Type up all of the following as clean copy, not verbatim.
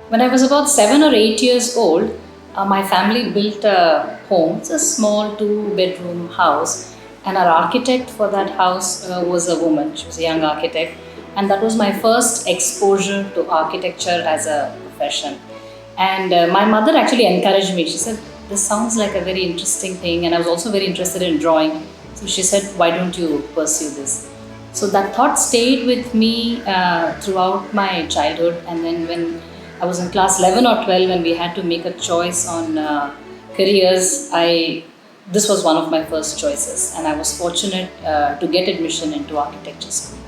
When I was about 7 or 8 years old, my family built a home. It's a small two-bedroom house, and our architect for that house was a woman. She was a young architect, and that was my first exposure to architecture as a profession. And my mother actually encouraged me. She said, "This sounds like a very interesting thing," and I was also very interested in drawing. So she said, "Why don't you pursue this?" So that thought stayed with me throughout my childhood, and then when I was in class 11 or 12 when we had to make a choice on careers. This was one of my first choices, and I was fortunate to get admission into architecture school.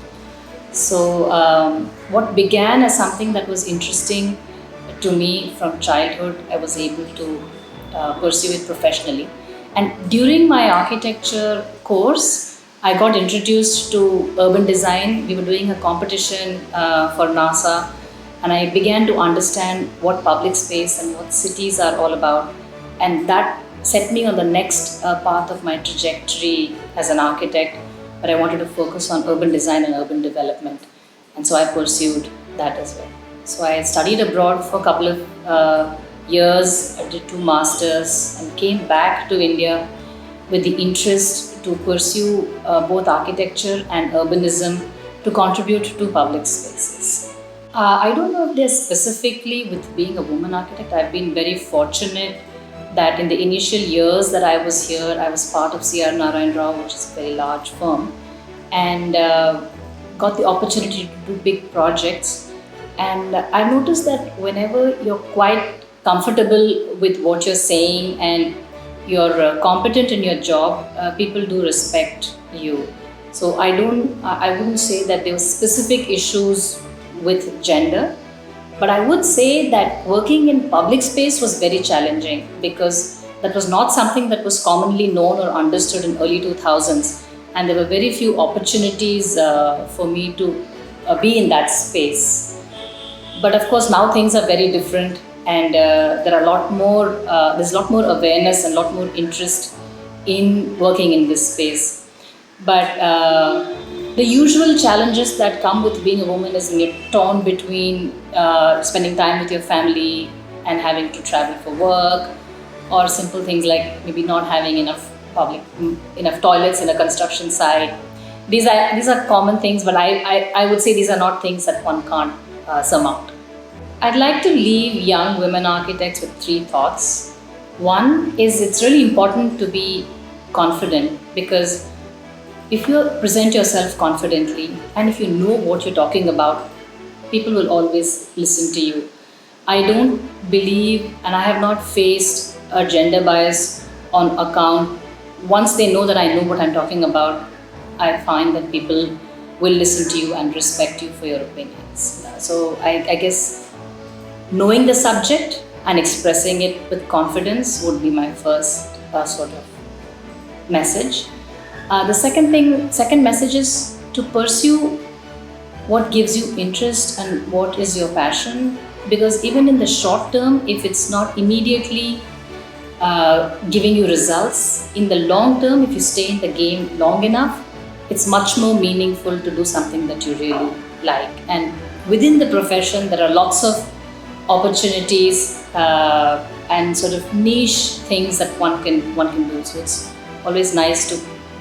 So what began as something that was interesting to me from childhood, I was able to pursue it professionally. And during my architecture course, I got introduced to urban design. We were doing a competition for NASA, and I began to understand what public space and what cities are all about. And that set me on the next path of my trajectory as an architect, where I wanted to focus on urban design and urban development. And so I pursued that as well. So I studied abroad for a couple of years. I did 2 masters and came back to India with the interest to pursue both architecture and urbanism to contribute to public spaces. I don't know if there's specifically with being a woman architect. I've been very fortunate that in the initial years that I was here, I was part of C.R. Narayan Rao, which is a very large firm, and got the opportunity to do big projects. And I noticed that whenever you're quite comfortable with what you're saying and you're competent in your job, people do respect you. So I wouldn't say that there were specific issues with gender, but I would say that working in public space was very challenging because that was not something that was commonly known or understood in early 2000s, and there were very few opportunities for me to be in that space. But of course now things are very different, and there's a lot more awareness and a lot more interest in working in this space. But the usual challenges that come with being a woman is when you're torn between spending time with your family and having to travel for work, or simple things like maybe not having enough toilets in a construction site. These are common things, but I would say these are not things that one can't surmount. I'd like to leave young women architects with 3 thoughts. One is it's really important to be confident, because if you present yourself confidently and if you know what you're talking about, people will always listen to you. I don't believe, and I have not faced a gender bias on account. Once they know that I know what I'm talking about, I find that people will listen to you and respect you for your opinions. So I guess knowing the subject and expressing it with confidence would be my first sort of message. The second message is to pursue what gives you interest and what is your passion, because even in the short term, if it's not immediately giving you results, in the long term, if you stay in the game long enough, it's much more meaningful to do something that you really like. And within the profession, there are lots of opportunities and sort of niche things that one can do. So it's always nice to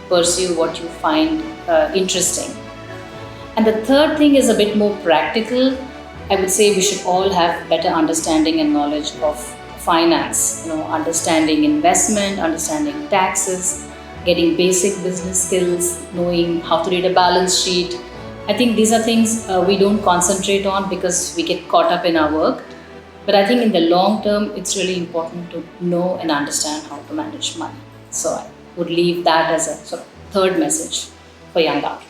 pursue what you find interesting. And the third thing is a bit more practical. I would say we should all have better understanding and knowledge of finance, understanding investment, understanding taxes, getting basic business skills, knowing how to read a balance sheet. I think these are things we don't concentrate on because we get caught up in our work. But I think in the long term, it's really important to know and understand how to manage money. So I would leave that as a sort of third message for young architects.